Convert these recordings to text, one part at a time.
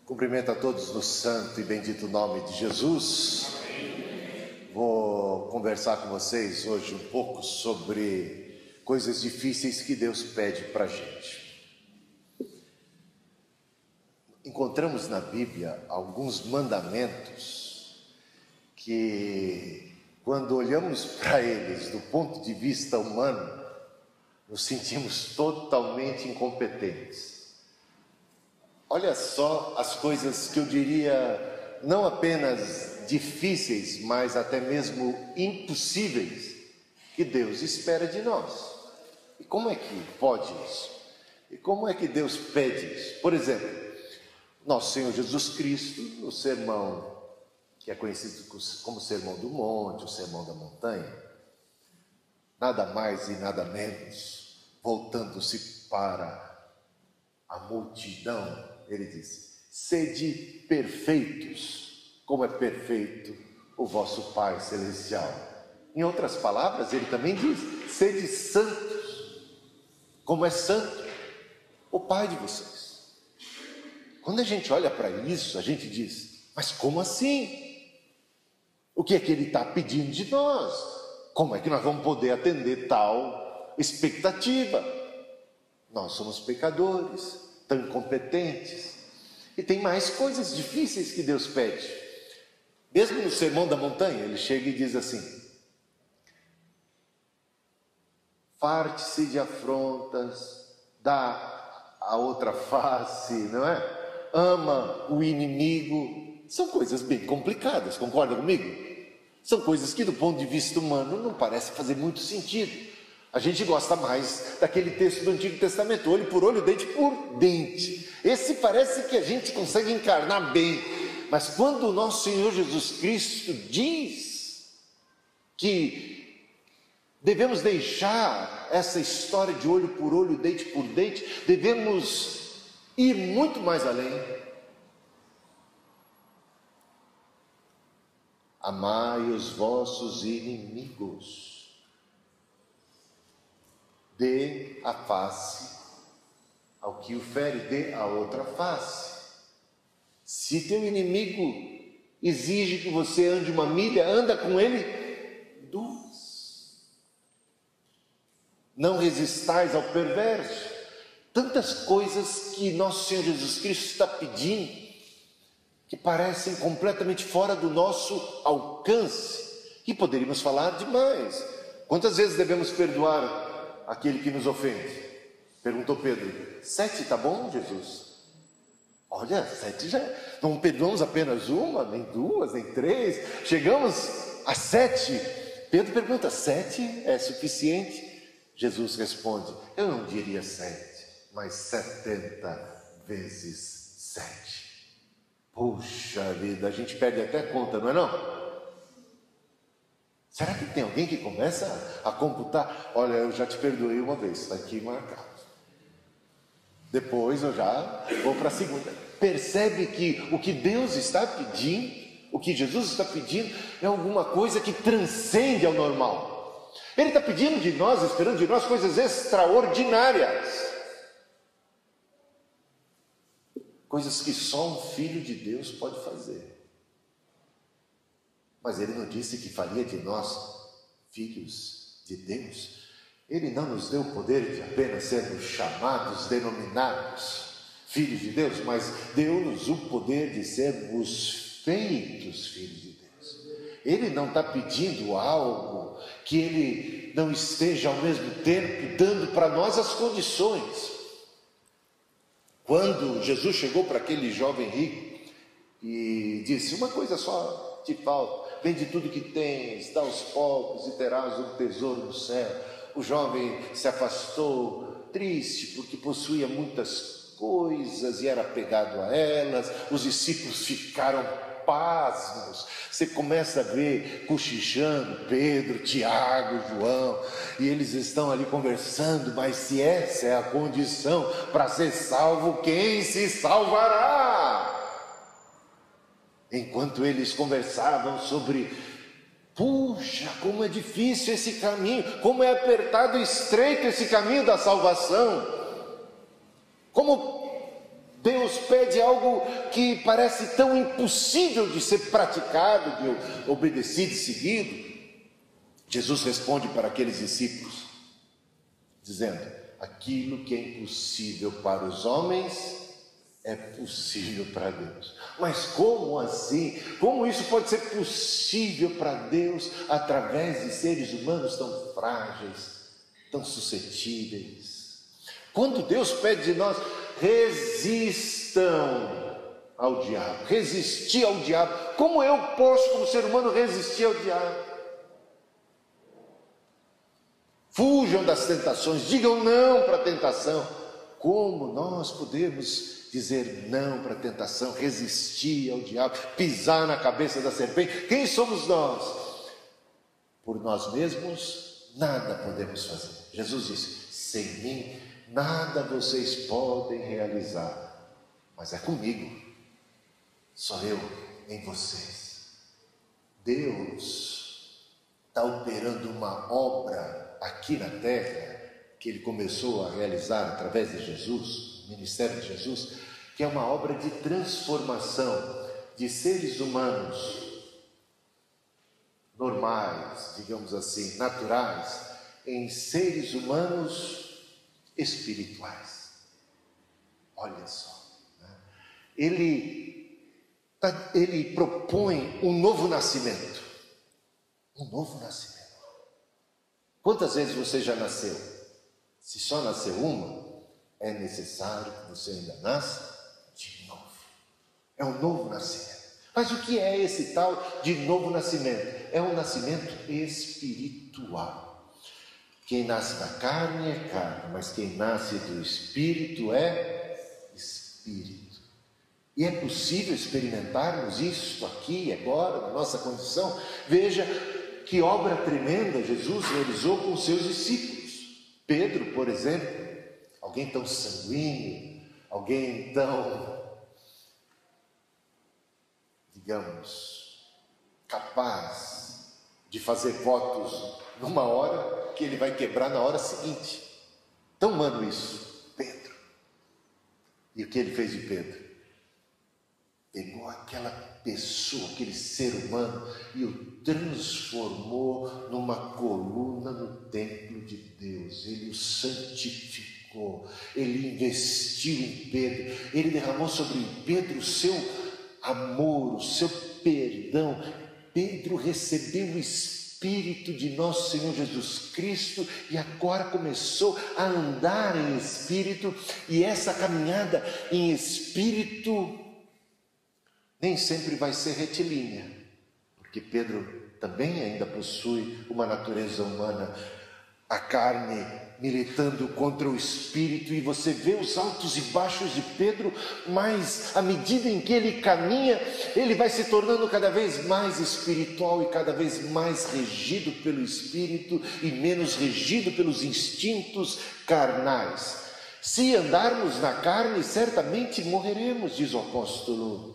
Cumprimento a todos no santo e bendito nome de Jesus. Vou conversar com vocês hoje um pouco sobre coisas difíceis que Deus pede para a gente. Encontramos na Bíblia alguns mandamentos que, quando olhamos para eles do ponto de vista humano, nos sentimos totalmente incompetentes. Olha só as coisas que eu diria não apenas difíceis, mas até mesmo impossíveis que Deus espera de nós. E como é que pode isso? E como é que Deus pede isso? Por exemplo, nosso Senhor Jesus Cristo, no sermão que é conhecido como Sermão do Monte, o Sermão da Montanha, nada mais e nada menos, voltando-se para a multidão, ele disse: sede perfeitos, como é perfeito o vosso Pai Celestial. Em outras palavras, ele também diz: sede santos, como é santo o Pai de vocês. Quando a gente olha para isso, a gente diz: mas como assim? O que é que ele está pedindo de nós? Como é que nós vamos poder atender tal expectativa? Nós somos pecadores, tão incompetentes, e tem mais coisas difíceis que Deus pede. Mesmo no Sermão da Montanha, ele chega e diz assim: farte-se de afrontas, dá a outra face, não é? Ama o inimigo. São coisas bem complicadas, concorda comigo? São coisas que do ponto de vista humano não parece fazer muito sentido. A gente gosta mais daquele texto do Antigo Testamento, olho por olho, dente por dente. Esse parece que a gente consegue encarnar bem. Mas quando o nosso Senhor Jesus Cristo diz que devemos deixar essa história de olho por olho, dente por dente, devemos ir muito mais além. Amai os vossos inimigos. Dê a face ao que o fere, dê a outra face. Se teu inimigo exige que você ande 1 milha, anda com ele 2. Não resistais ao perverso. Tantas coisas que nosso Senhor Jesus Cristo está pedindo, que parecem completamente fora do nosso alcance, e poderíamos falar demais. Quantas vezes devemos perdoar aquele que nos ofende? Perguntou Pedro. 7 tá bom, Jesus? Olha, 7 já, não perdoamos apenas 1, nem 2, nem 3, chegamos a 7. Pedro pergunta: 7 é suficiente? Jesus responde: eu não diria 7, mas 70 vezes 7. Puxa vida, a gente perde até conta, não é não? Será que tem alguém que começa a computar? Olha, eu já te perdoei uma vez, está aqui marcado. Depois eu já vou para a segunda. Percebe que o que Deus está pedindo, o que Jesus está pedindo, é alguma coisa que transcende ao normal. Ele está pedindo de nós, esperando de nós coisas extraordinárias. Coisas que só um filho de Deus pode fazer. Mas ele não disse que faria de nós filhos de Deus. Ele não nos deu o poder de apenas sermos chamados, denominados filhos de Deus, mas deu-nos o poder de sermos feitos filhos de Deus. Ele não está pedindo algo que ele não esteja ao mesmo tempo dando para nós as condições. Quando Jesus chegou para aquele jovem rico e disse: uma coisa só te falta, vende tudo que tens, dá aos pobres e terás um tesouro no céu. O jovem se afastou, triste, porque possuía muitas coisas e era apegado a elas. Os discípulos ficaram pasmos. Você começa a ver cochichando Pedro, Tiago, João, e eles estão ali conversando. Mas se essa é a condição para ser salvo, quem se salvará? Enquanto eles conversavam sobre: puxa, como é difícil esse caminho, como é apertado e estreito esse caminho da salvação, como Deus pede algo que parece tão impossível de ser praticado, de obedecido e seguido. Jesus responde para aqueles discípulos, dizendo: aquilo que é impossível para os homens é possível para Deus. Mas como assim? Como isso pode ser possível para Deus através de seres humanos tão frágeis, tão suscetíveis? Quando Deus pede de nós: resistam ao diabo, resistir ao diabo. Como eu posso, como ser humano, resistir ao diabo? Fujam das tentações, digam não para a tentação. Como nós podemos dizer não para a tentação, resistir ao diabo, pisar na cabeça da serpente? Quem somos nós? Por nós mesmos nada podemos fazer. Jesus disse: sem mim nada vocês podem realizar, mas é comigo, sou eu em vocês. Deus está operando uma obra aqui na terra, que Ele começou a realizar através de Jesus, o ministério de Jesus, que é uma obra de transformação de seres humanos normais, digamos assim, naturais, em seres humanos espirituais. Olha só, né? Ele propõe um novo nascimento. Um novo nascimento. Quantas vezes você já nasceu? Se só nasceu uma, é necessário que você ainda nasça de novo. É um novo nascimento. Mas o que é esse tal de novo nascimento? É um nascimento espiritual. Quem nasce da carne é carne, mas quem nasce do Espírito é Espírito. E é possível experimentarmos isso aqui, agora, na nossa condição. Veja que obra tremenda Jesus realizou com os seus discípulos. Pedro, por exemplo, alguém tão sanguíneo, alguém tão, digamos, capaz de fazer votos numa hora que ele vai quebrar na hora seguinte. Tão humano isso, Pedro. E o que ele fez de Pedro? Pegou aquela pessoa, aquele ser humano, e o transformou numa coluna no templo de Deus. Ele o santificou, ele investiu em Pedro, ele derramou sobre Pedro o seu amor, o seu perdão. Pedro recebeu o Espírito de nosso Senhor Jesus Cristo e agora começou a andar em Espírito, e essa caminhada em Espírito nem sempre vai ser retilínea, porque Pedro também ainda possui uma natureza humana, a carne militando contra o Espírito, e você vê os altos e baixos de Pedro, mas à medida em que ele caminha, ele vai se tornando cada vez mais espiritual e cada vez mais regido pelo Espírito e menos regido pelos instintos carnais. Se andarmos na carne, certamente morreremos, diz o apóstolo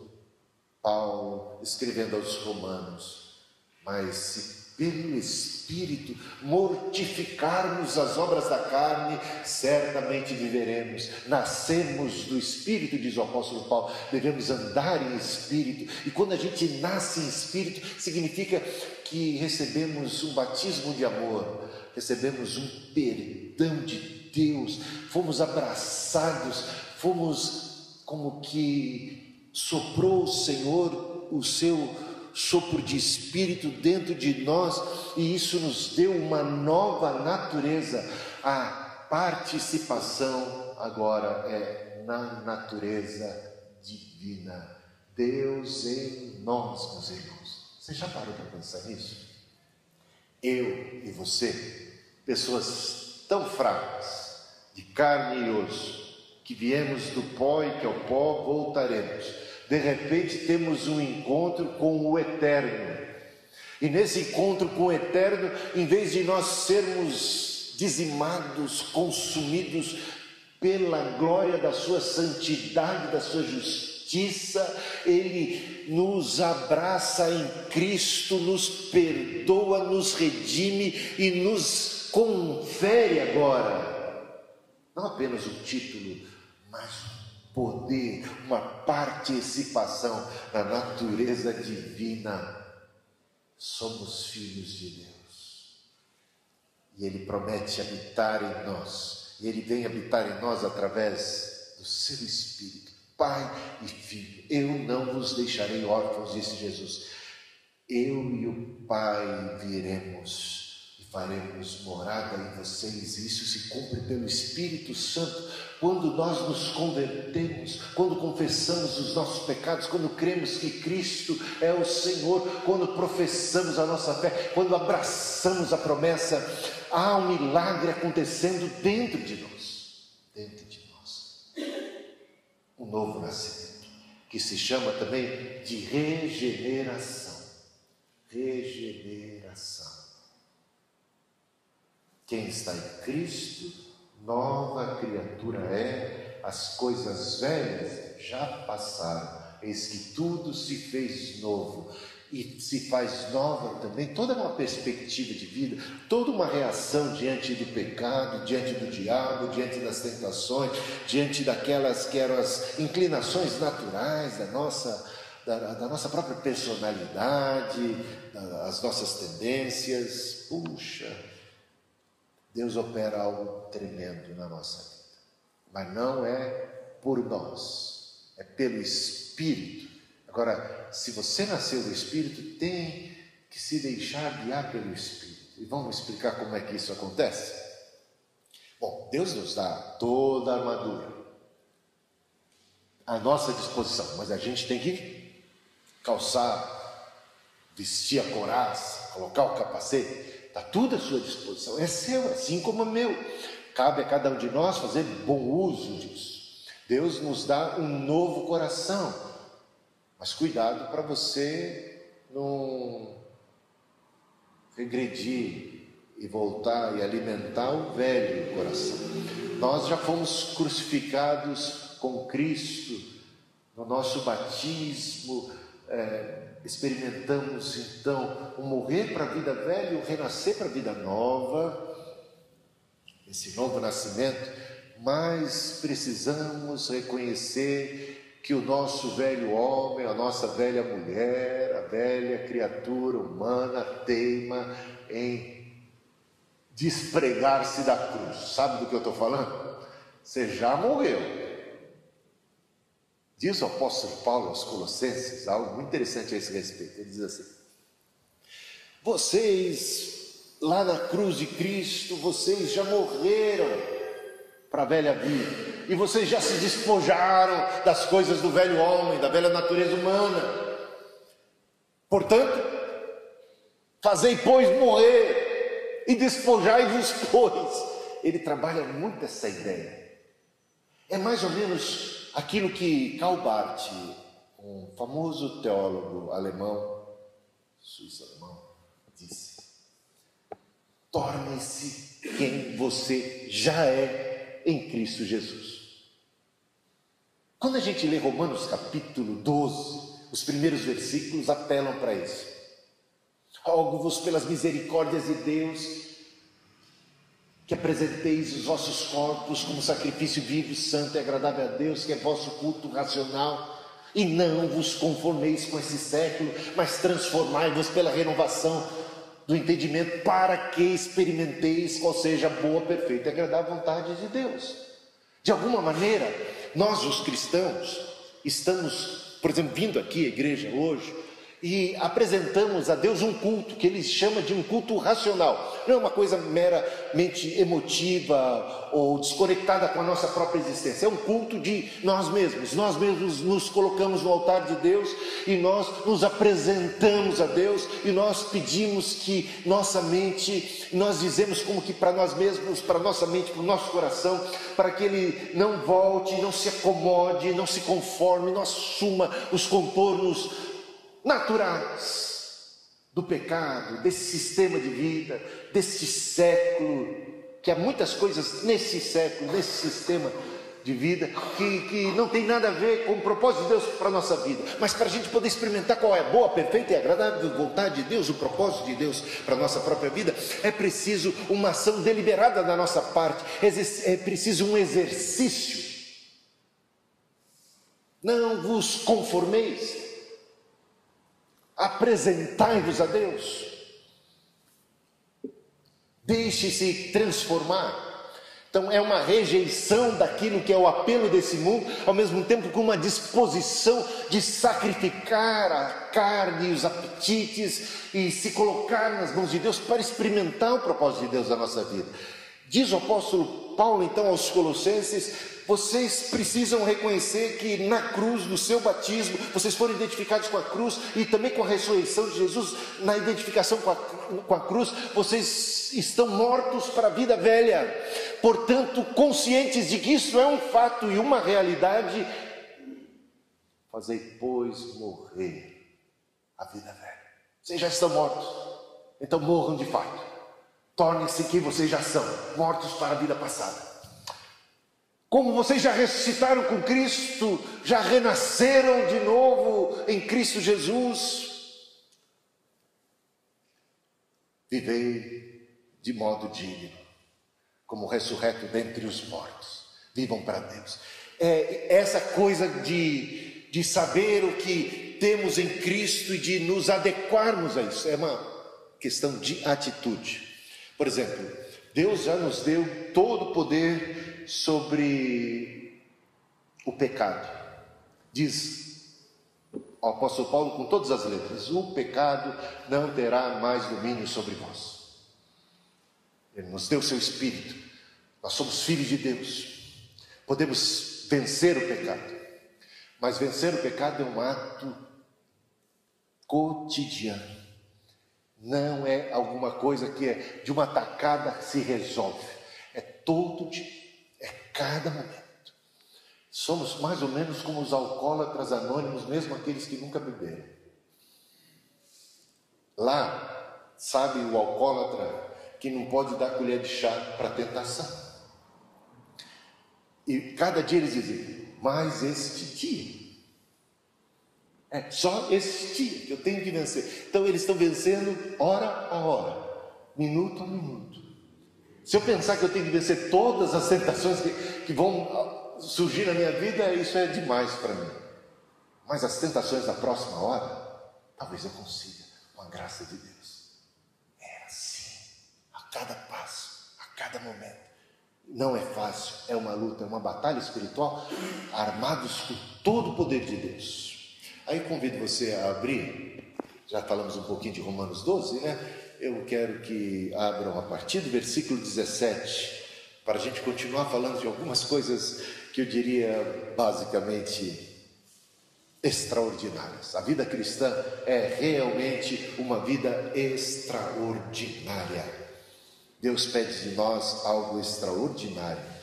Paulo, escrevendo aos Romanos. Mas se pelo Espírito mortificarmos as obras da carne, certamente viveremos. Nascemos do Espírito, diz o apóstolo Paulo, devemos andar em Espírito. E quando a gente nasce em Espírito, significa que recebemos um batismo de amor, recebemos um perdão de Deus, fomos abraçados, fomos como que soprou o Senhor o seu sopro de Espírito dentro de nós, e isso nos deu uma nova natureza. A participação agora é na natureza divina. Deus em nós, meus irmãos. Você já parou para pensar nisso? Eu e você, pessoas tão fracas, de carne e osso, que viemos do pó e que ao pó voltaremos. De repente temos um encontro com o Eterno. E nesse encontro com o Eterno, em vez de nós sermos dizimados, consumidos pela glória da sua santidade, da sua justiça, Ele nos abraça em Cristo, nos perdoa, nos redime e nos confere agora, não apenas o título, mas poder, uma participação na natureza divina. Somos filhos de Deus. E Ele promete habitar em nós. E Ele vem habitar em nós através do seu Espírito. Pai e Filho, eu não vos deixarei órfãos, disse Jesus. Eu e o Pai viremos e faremos morada em vocês. Isso se cumpre pelo Espírito Santo. Quando nós nos convertemos, quando confessamos os nossos pecados, quando cremos que Cristo é o Senhor, quando professamos a nossa fé, quando abraçamos a promessa, há um milagre acontecendo dentro de nós. Dentro de nós. Um novo nascimento, que se chama também de regeneração. Regeneração. Quem está em Cristo, nova criatura é, as coisas velhas já passaram, eis que tudo se fez novo. E se faz nova também toda uma perspectiva de vida, toda uma reação diante do pecado, diante do diabo, diante das tentações, diante daquelas que eram as inclinações naturais da nossa própria personalidade, das nossas tendências. Puxa, Deus opera algo tremendo na nossa vida, mas não é por nós, é pelo Espírito. Agora, se você nasceu do Espírito, tem que se deixar guiar pelo Espírito. E vamos explicar como é que isso acontece? Bom, Deus nos dá toda a armadura à nossa disposição, mas a gente tem que calçar, vestir a couraça, colocar o capacete. Está tudo à sua disposição, é seu, assim como é meu. Cabe a cada um de nós fazer bom uso disso. Deus nos dá um novo coração, mas cuidado para você não regredir e voltar e alimentar o velho coração. Nós já fomos crucificados com Cristo no nosso batismo, experimentamos então o morrer para a vida velha e o renascer para a vida nova, esse novo nascimento, mas precisamos reconhecer que o nosso velho homem, a nossa velha mulher, a velha criatura humana teima em despregar-se da cruz. Sabe do que eu estou falando? Você já morreu. Diz o apóstolo Paulo aos Colossenses algo muito interessante a esse respeito. Ele diz assim: vocês, lá na cruz de Cristo, vocês já morreram para a velha vida, e vocês já se despojaram das coisas do velho homem, da velha natureza humana. Portanto, fazei, pois, morrer, e despojai-vos, pois. Ele trabalha muito essa ideia. É mais ou menos aquilo que Karl Barth, um famoso teólogo alemão, suíço-alemão, disse: torne-se quem você já é em Cristo Jesus. Quando a gente lê Romanos capítulo 12, os primeiros versículos apelam para isso. Rogo-vos pelas misericórdias de Deus que apresenteis os vossos corpos como sacrifício vivo, santo e agradável a Deus, que é vosso culto racional, e não vos conformeis com esse século, mas transformai-vos pela renovação do entendimento, para que experimenteis qual seja a boa, perfeita e agradável vontade de Deus. De alguma maneira, nós os cristãos estamos, por exemplo, vindo aqui à igreja hoje e apresentamos a Deus um culto que ele chama de um culto racional. Não é uma coisa meramente emotiva ou desconectada com a nossa própria existência. É um culto de nós mesmos nos colocamos no altar de Deus e nós nos apresentamos a Deus e nós pedimos que nossa mente, nós dizemos como que para nós mesmos, para nossa mente, para o nosso coração, para que ele não volte, não se acomode, não se conforme, não assuma os contornos naturais do pecado, desse sistema de vida, desse século, que há muitas coisas nesse século, nesse sistema de vida, que não tem nada a ver com o propósito de Deus para a nossa vida. Mas para a gente poder experimentar qual é a boa, perfeita e agradável vontade de Deus, o propósito de Deus para a nossa própria vida, é preciso uma ação deliberada da nossa parte, é preciso um exercício Não vos conformeis, apresentai-vos a Deus, deixe-se transformar. Então é uma rejeição daquilo que é o apelo desse mundo, ao mesmo tempo com uma disposição de sacrificar a carne e os apetites e se colocar nas mãos de Deus para experimentar o propósito de Deus na nossa vida. Diz o apóstolo Paulo então aos Colossenses: vocês precisam reconhecer que na cruz, no seu batismo, vocês foram identificados com a cruz e também com a ressurreição de Jesus. Na identificação com a cruz, vocês estão mortos para a vida velha. Portanto, conscientes de que isso é um fato e uma realidade, fazei, pois, morrer a vida velha. Vocês já estão mortos, então morram de fato. Tornem-se quem vocês já são, mortos para a vida passada. Como vocês já ressuscitaram com Cristo, já renasceram de novo em Cristo Jesus, vivei de modo digno, como ressurreto dentre os mortos. Vivam para Deus. É essa coisa de saber o que temos em Cristo e de nos adequarmos a isso. É uma questão de atitude. Por exemplo, Deus já nos deu todo o poder sobre o pecado. Diz o apóstolo Paulo com todas as letras: o pecado não terá mais domínio sobre vós. Ele nos deu o seu Espírito. Nós somos filhos de Deus. Podemos vencer o pecado. Mas vencer o pecado é um ato cotidiano. Não é alguma coisa que é de uma tacada se resolve. É todo dia. Cada momento. Somos mais ou menos como os alcoólatras anônimos, mesmo aqueles que nunca beberam. Lá, sabe o alcoólatra que não pode dar colher de chá para tentação. E cada dia eles dizem: mas este dia, só este dia que eu tenho que vencer. Então eles estão vencendo hora a hora, minuto a minuto. Se eu pensar que eu tenho que vencer todas as tentações que vão surgir na minha vida, isso é demais para mim. Mas as tentações da próxima hora, talvez eu consiga, com a graça de Deus. É assim, a cada passo, a cada momento. Não é fácil, é uma luta, é uma batalha espiritual, armados com todo o poder de Deus. Aí convido você a abrir, já falamos um pouquinho de Romanos 12, né? Eu quero que abram a partir do versículo 17, para a gente continuar falando de algumas coisas que eu diria basicamente extraordinárias. A vida cristã é realmente uma vida extraordinária. Deus pede de nós algo extraordinário,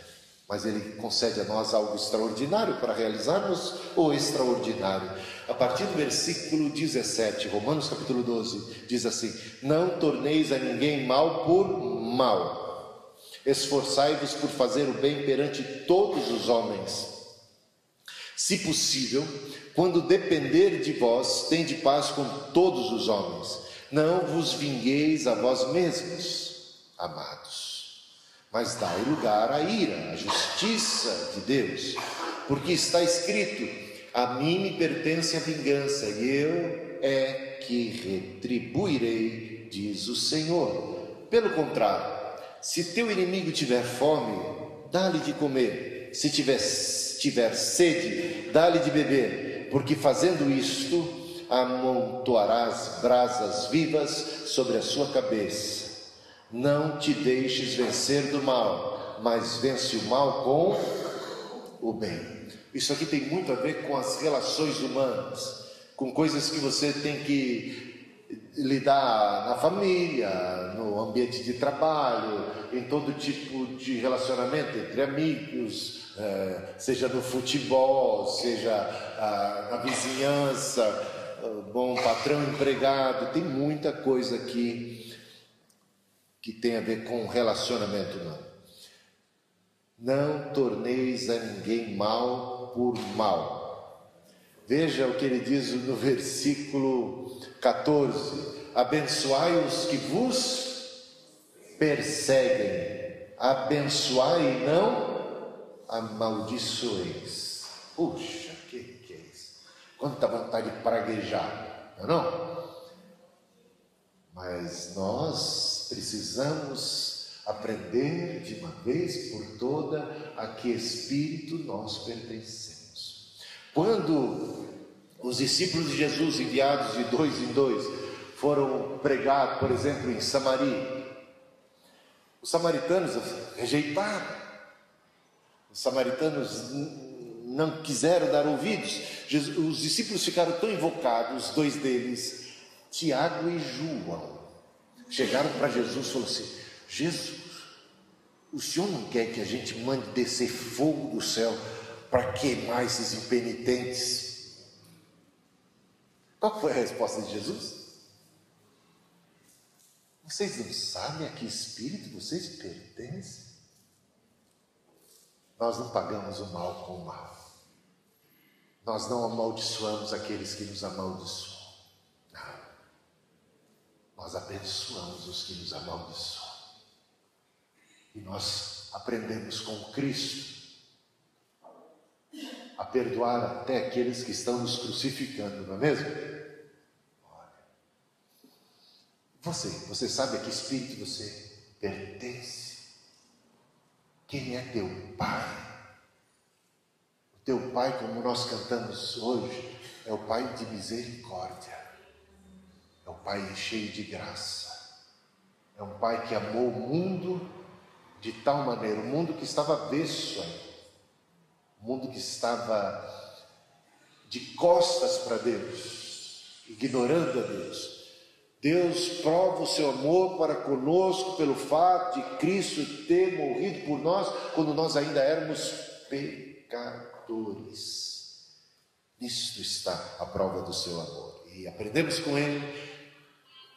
mas Ele concede a nós algo extraordinário para realizarmos o extraordinário. A partir do versículo 17, Romanos capítulo 12, diz assim: não torneis a ninguém mal por mal, esforçai-vos por fazer o bem perante todos os homens. Se possível, quando depender de vós, tende paz com todos os homens. Não vos vingueis a vós mesmos, amados, mas dai lugar à ira, à justiça de Deus, porque está escrito: a mim me pertence a vingança, e eu é que retribuirei, diz o Senhor. Pelo contrário, se teu inimigo tiver fome, dá-lhe de comer. Se tiver sede, dá-lhe de beber, porque fazendo isto, amontoarás brasas vivas sobre a sua cabeça. Não te deixes vencer do mal, mas vence o mal com o bem. Isso aqui tem muito a ver com as relações humanas, com coisas que você tem que lidar na família, no ambiente de trabalho, em todo tipo de relacionamento entre amigos, seja no futebol, seja na vizinhança, bom patrão, empregado. Tem muita coisa aqui que tem a ver com relacionamento humano. Não torneis a ninguém mal por mal. Veja o que ele diz no versículo 14: abençoai os que vos perseguem, abençoai e não amaldiçoeis. Puxa, que é Quanta vontade de praguejar, não é não? Mas nós precisamos aprender de uma vez por toda a que espírito nós pertencemos. Quando os discípulos de Jesus, enviados de 2 em 2, foram pregar, por exemplo, em Samaria, os samaritanos rejeitaram. Os samaritanos não quiseram dar ouvidos. Os discípulos ficaram tão invocados, 2 deles, Tiago e João, chegaram para Jesus e falaram assim: Jesus, o Senhor não quer que a gente mande descer fogo do céu para queimar esses impenitentes? Qual foi a resposta de Jesus? Vocês não sabem a que espírito vocês pertencem? Nós não pagamos o mal com o mal. Nós não amaldiçoamos aqueles que nos amaldiçoam. Não. Nós abençoamos os que nos amaldiçoam. E nós aprendemos com Cristo a perdoar até aqueles que estão nos crucificando, não é mesmo? Olha, você sabe a que espírito você pertence? Quem é teu Pai? O teu Pai, como nós cantamos hoje, é o Pai de misericórdia, é o Pai cheio de graça, é um Pai que amou o mundo de tal maneira, o mundo que estava avesso a Ele, o mundo que estava de costas para Deus, ignorando a Deus. Deus prova o seu amor para conosco pelo fato de Cristo ter morrido por nós quando nós ainda éramos pecadores. Nisto está a prova do seu amor. E aprendemos com Ele,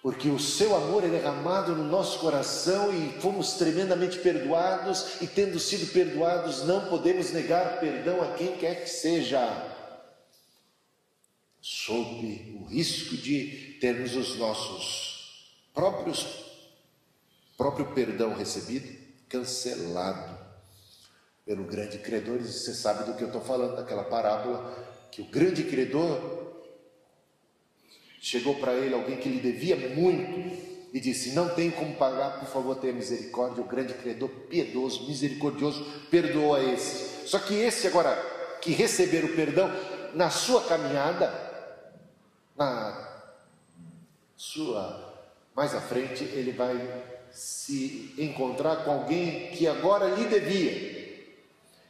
porque o seu amor é derramado no nosso coração e fomos tremendamente perdoados, e tendo sido perdoados não podemos negar perdão a quem quer que seja, sob o risco de termos os nossos próprio perdão recebido cancelado pelo grande credor. E você sabe do que eu estou falando, daquela parábola que o grande credor chegou para ele alguém que lhe devia muito e disse: não tenho como pagar, por favor tenha misericórdia. O grande credor, piedoso, misericordioso, perdoou a esse. Só que esse agora, que receber o perdão, na sua caminhada, mais à frente, ele vai se encontrar com alguém que agora lhe devia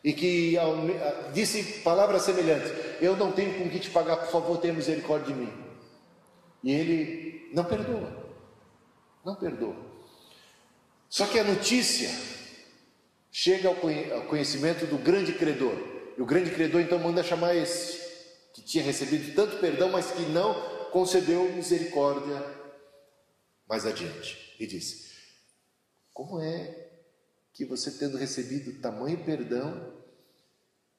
e que disse palavras semelhantes: eu não tenho com que te pagar, por favor tenha misericórdia de mim. E ele não perdoa. Só que a notícia chega ao conhecimento do grande credor, e o grande credor então manda chamar esse que tinha recebido tanto perdão, mas que não concedeu misericórdia mais adiante, e disse: como é que você, tendo recebido tamanho perdão,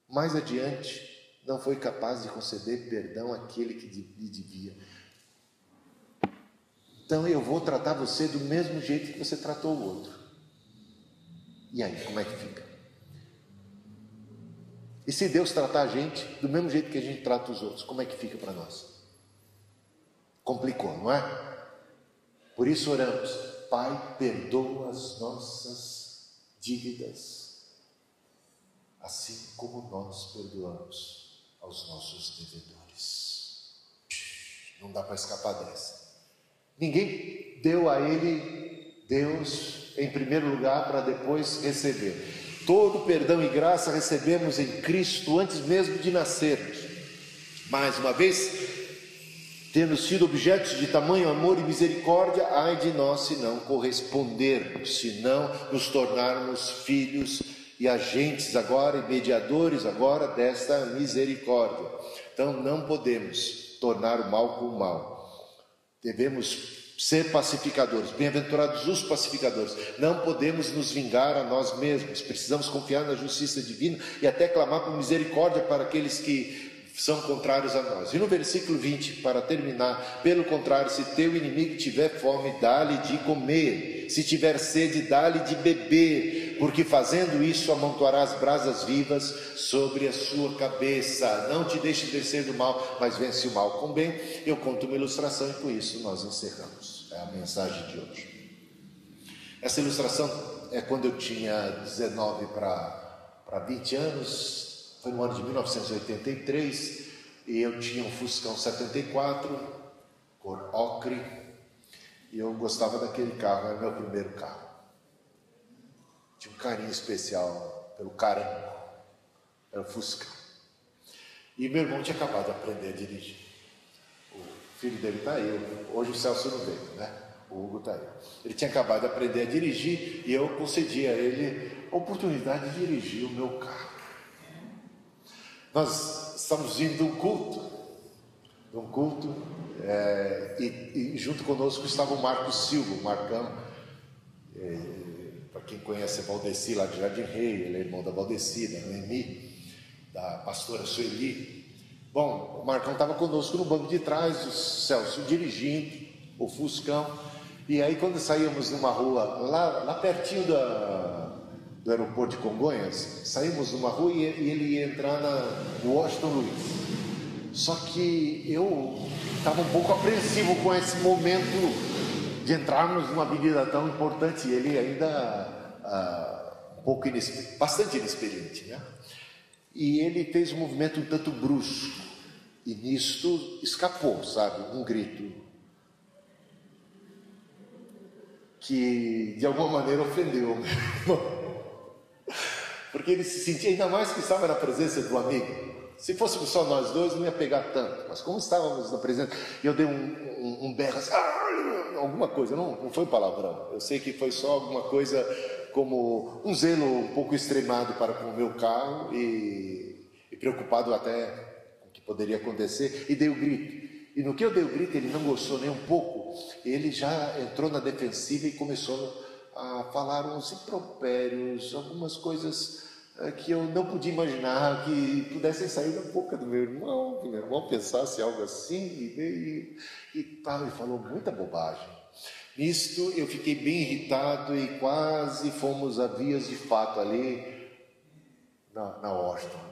mais adiante não foi capaz de conceder perdão àquele que lhe devia? Então eu vou tratar você do mesmo jeito que você tratou o outro. E aí, como é que fica? E se Deus tratar a gente do mesmo jeito que a gente trata os outros, como é que fica para nós? Complicou, não é? Por isso oramos: Pai, perdoa as nossas dívidas, assim como nós perdoamos aos nossos devedores. Não dá para escapar dessa. Ninguém deu a ele Deus em primeiro lugar para depois receber. Todo perdão e graça recebemos em Cristo antes mesmo de nascermos. Mais uma vez, tendo sido objetos de tamanho amor e misericórdia, ai de nós se não correspondermos, se não nos tornarmos filhos e agentes agora e mediadores agora desta misericórdia. Então não podemos tornar o mal com o mal. Devemos ser pacificadores. Bem-aventurados os pacificadores. Não podemos nos vingar a nós mesmos. Precisamos confiar na justiça divina e até clamar por misericórdia para aqueles que são contrários a nós. E no versículo 20, para terminar: pelo contrário, se teu inimigo tiver fome, dá-lhe de comer, se tiver sede, dá-lhe de beber, porque fazendo isso amontoarás brasas vivas sobre a sua cabeça. Não te deixes vencer do mal, mas vence o mal com bem. Eu conto uma ilustração e com isso nós encerramos. É a mensagem de hoje. Essa ilustração é quando eu tinha 19 para 20 anos, foi no ano de 1983, e eu tinha um Fuscão 74, cor ocre, e eu gostava daquele carro, era meu primeiro carro. Tinha um carinho especial pelo carango, era o Fusca. E meu irmão tinha acabado de aprender a dirigir. O filho dele está aí, hoje o Celso não veio, né? O Hugo está aí. Ele tinha acabado de aprender a dirigir e eu concedi a ele a oportunidade de dirigir o meu carro. Nós estamos vindo de um culto, e junto conosco estava o Marcos Silva, o Marcão. Para quem conhece a Valdeci lá de Jardim Rei, ele é irmão da Valdeci, da Noemi, da pastora Sueli. Bom, o Marcão estava conosco no banco de trás, o Celso dirigindo o Fuscão, e aí quando saímos numa rua, lá pertinho do aeroporto de Congonhas, saímos numa rua e ele ia entrar no Washington Luiz. Só que eu estava um pouco apreensivo com esse momento de entrarmos numa avenida tão importante, e ele ainda um pouco bastante inexperiente, né? E ele fez um movimento um tanto brusco, e nisto escapou, sabe, um grito que de alguma maneira ofendeu o meu irmão, porque ele se sentia, ainda mais que estava na presença do amigo. Se fôssemos só nós dois, não ia pegar tanto, mas como estávamos na presença, eu dei um berro assim, alguma coisa, não foi palavrão, eu sei que foi só alguma coisa como um zelo um pouco extremado para com o meu carro e preocupado até com o que poderia acontecer, e dei o grito. E no que eu dei o grito, ele não gostou nem um pouco, ele já entrou na defensiva e começou a falar uns impropérios, algumas coisas que eu não podia imaginar que pudessem sair da boca do meu irmão, que meu irmão pensasse algo assim, e falou muita bobagem. Nisto eu fiquei bem irritado e quase fomos a vias de fato ali na Washington,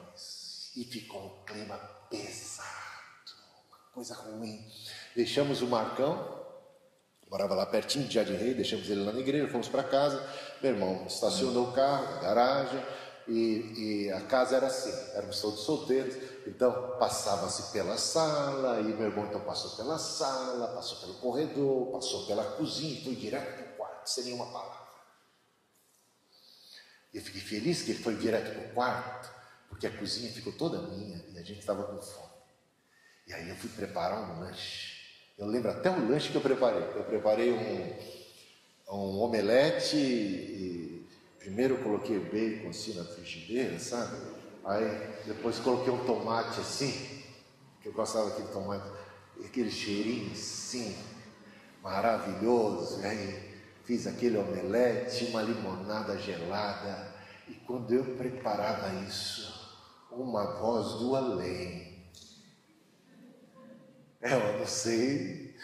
e ficou um clima pesado, uma coisa ruim. Deixamos o Marcão, morava lá pertinho de Jardim Rei, deixamos ele lá na igreja, fomos para casa. Meu irmão estacionou o carro na garagem, e a casa era assim, éramos todos solteiros, então passava-se pela sala, e meu irmão então passou pela sala, passou pelo corredor, passou pela cozinha e foi direto para o quarto, sem nenhuma palavra. Eu fiquei feliz que ele foi direto para o quarto, porque a cozinha ficou toda minha e a gente estava com fome. E aí eu fui preparar um lanche. Eu lembro até o lanche que eu preparei. Eu preparei um omelete e primeiro eu coloquei o bacon assim na frigideira, sabe? Aí depois coloquei um tomate assim, que eu gostava daquele tomate, aquele cheirinho assim, maravilhoso. E aí fiz aquele omelete, uma limonada gelada, e quando eu preparava isso, uma voz do além. Eu não sei,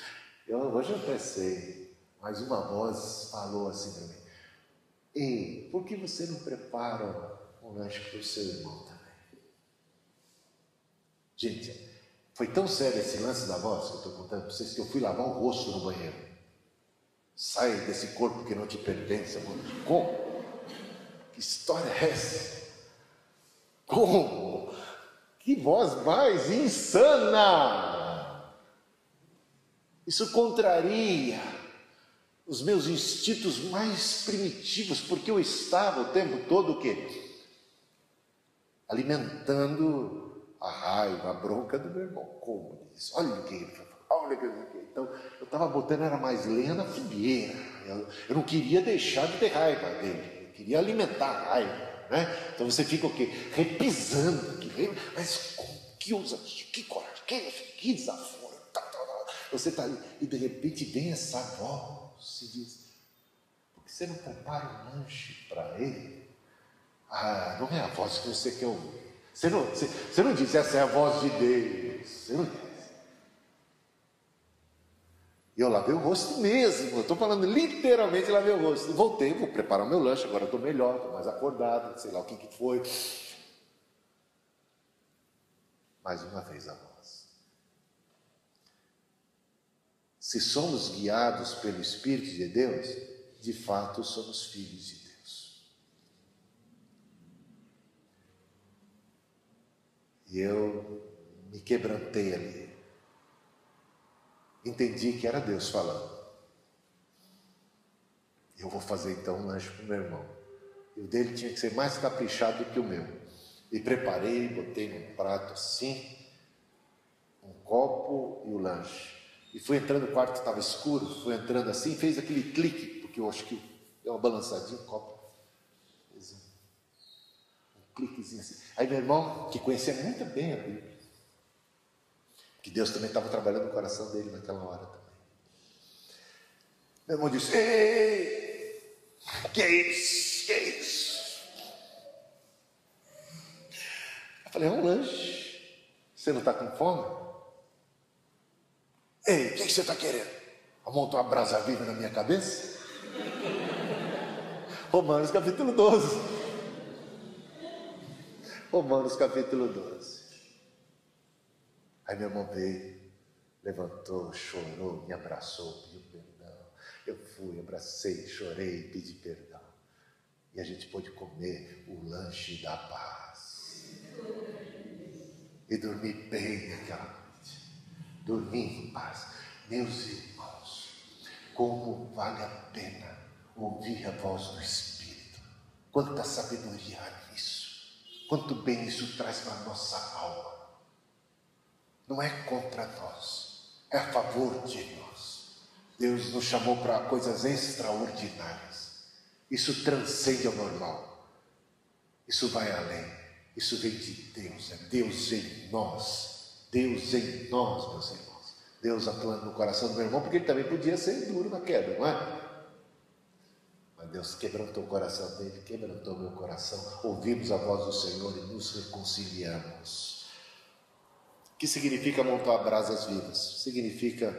hoje eu pensei, mas uma voz falou assim para mim: ei, por que você não prepara um lanche para o seu irmão também? Gente, foi tão sério esse lance da voz que eu estou contando para vocês, que eu fui lavar o rosto no banheiro. Sai desse corpo que não te pertence, amor. Como? Que história é essa? Como? Que voz mais insana! Isso contraria os meus instintos mais primitivos, porque eu estava o tempo todo o quê? Alimentando a raiva, a bronca do meu irmão. Como isso? Olha o que ele falou, olha o que ele falou. Então, eu estava botando era mais lenha na fogueira. Eu não queria deixar de ter raiva dele, eu queria alimentar a raiva, né? Então você fica o quê? Repisando, mas como que ousadia, que coragem, que desafio. Você está ali e de repente vem essa voz e diz: por que você não prepara um lanche para ele? Ah, não é a voz que você quer ouvir. Você não diz: essa é a voz de Deus. Você não diz. E eu lavei o rosto mesmo, eu estou falando literalmente lavei o rosto. Voltei, vou preparar o meu lanche, agora eu estou melhor, estou mais acordado, sei lá o que foi. Mais uma vez a voz. Se somos guiados pelo Espírito de Deus, de fato somos filhos de Deus. E eu me quebrantei ali. Entendi que era Deus falando. Eu vou fazer então um lanche para o meu irmão. E o dele tinha que ser mais caprichado do que o meu. E preparei, botei num prato assim, um copo e o lanche. E fui entrando, o quarto estava escuro, fui entrando assim, fez aquele clique, porque eu acho que deu uma balançadinha, o copo. Fez um cliquezinho assim. Aí meu irmão, que conhecia muito bem a Bíblia, que Deus também estava trabalhando no coração dele naquela hora também. Meu irmão disse: ei, que é isso? Que é isso? Eu falei: é um lanche. Você não está com fome? Ei, o que você está querendo? Montar uma brasa viva na minha cabeça? Romanos capítulo 12. Romanos capítulo 12. Aí meu irmão veio, levantou, chorou, me abraçou, pediu perdão. Eu fui, abracei, chorei, pedi perdão. E a gente pôde comer o lanche da paz. E dormi bem naquela noite. Dormi em paz. Meus irmãos, como vale a pena ouvir a voz do Espírito. Quanta sabedoria há nisso. Quanto bem isso traz para a nossa alma. Não é contra nós, é a favor de nós. Deus nos chamou para coisas extraordinárias. Isso transcende ao normal. Isso vai além. Isso vem de Deus. É Deus em nós. Deus em nós, meus irmãos. Deus atuando no coração do meu irmão, porque ele também podia ser duro na queda, não é? Mas Deus quebrantou o coração dele, quebrantou o meu coração. Ouvimos a voz do Senhor e nos reconciliamos. O que significa montar brasas vivas? Significa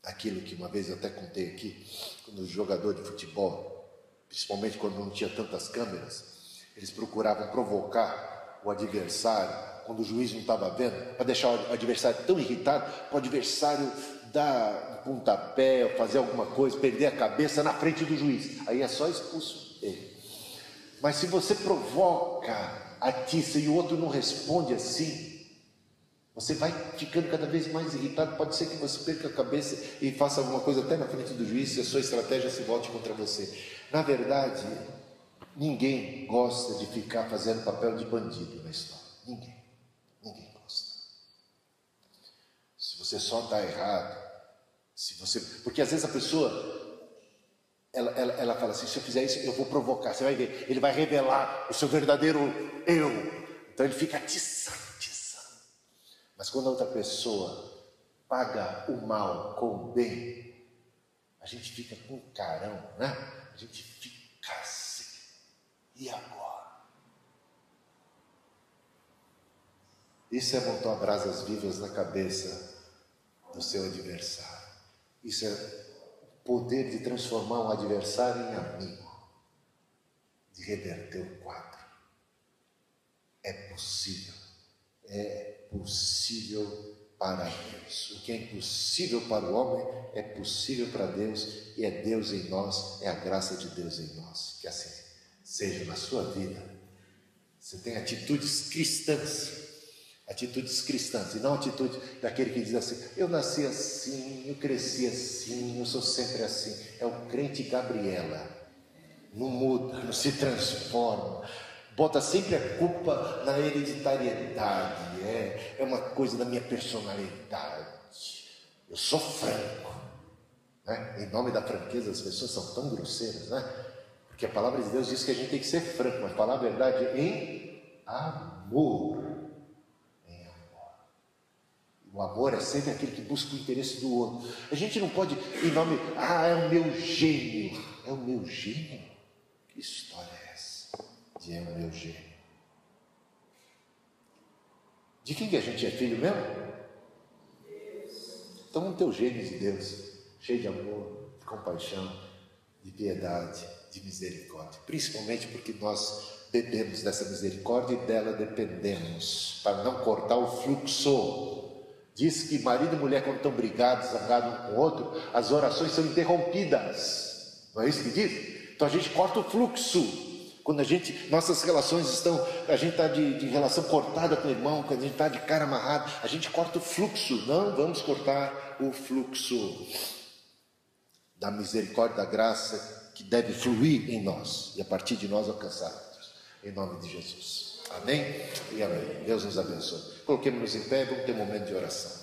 aquilo que uma vez eu até contei aqui, quando o jogador de futebol, principalmente quando não tinha tantas câmeras, eles procuravam provocar o adversário, quando o juiz não estava vendo, para deixar o adversário tão irritado, para o adversário dar um pontapé, ou fazer alguma coisa, perder a cabeça na frente do juiz. Aí é só expulso ele. Mas se você provoca a atiça e o outro não responde assim, você vai ficando cada vez mais irritado. Pode ser que você perca a cabeça e faça alguma coisa até na frente do juiz, e a sua estratégia se volte contra você. Na verdade, ninguém gosta de ficar fazendo papel de bandido na história. Ninguém gosta. Se você só está errado, porque às vezes a pessoa, ela fala assim: se eu fizer isso, eu vou provocar. Você vai ver, ele vai revelar o seu verdadeiro eu. Então ele fica atiçando. Mas quando a outra pessoa paga o mal com o bem, a gente fica com carão, né? A gente fica assim. E agora? Isso é montar brasas vivas na cabeça do seu adversário. Isso é o poder de transformar um adversário em amigo, de reverter o quadro. É possível. É possível para Deus. O que é impossível para o homem é possível para Deus, e é Deus em nós, é a graça de Deus em nós. Que assim seja na sua vida. Você tem atitudes cristãs, e não atitude daquele que diz assim: eu nasci assim, eu cresci assim, eu sou sempre assim. É o crente Gabriela, não muda, não se transforma, bota sempre a culpa na hereditariedade. É uma coisa da minha personalidade. Eu sou franco, né? Em nome da franqueza as pessoas são tão grosseiras, né? Porque a palavra de Deus diz que a gente tem que ser franco, mas falar a verdade em amor. Em amor. O amor é sempre aquele que busca o interesse do outro. A gente não pode, em nome, é o meu gênio. É o meu gênio? Que história é essa de é o meu gênio? De quem que a gente é filho mesmo? Então vamos ter o gênio de Deus. cheio de amor, de compaixão, de piedade, de misericórdia. Principalmente porque nós bebemos dessa misericórdia e dela dependemos, para não cortar o fluxo. Diz que marido e mulher, quando estão brigados, zangados um com o outro, as orações são interrompidas. Não é isso que diz? Então a gente corta o fluxo. Quando nossas relações a gente está de relação cortada com o irmão, quando a gente está de cara amarrado, a gente corta o fluxo. Não vamos cortar o fluxo da misericórdia, da graça que deve fluir em nós e a partir de nós alcançar outros. Em nome de Jesus. Amém? E amém. Deus nos abençoe. Coloquemos-nos em pé, vamos ter um momento de oração.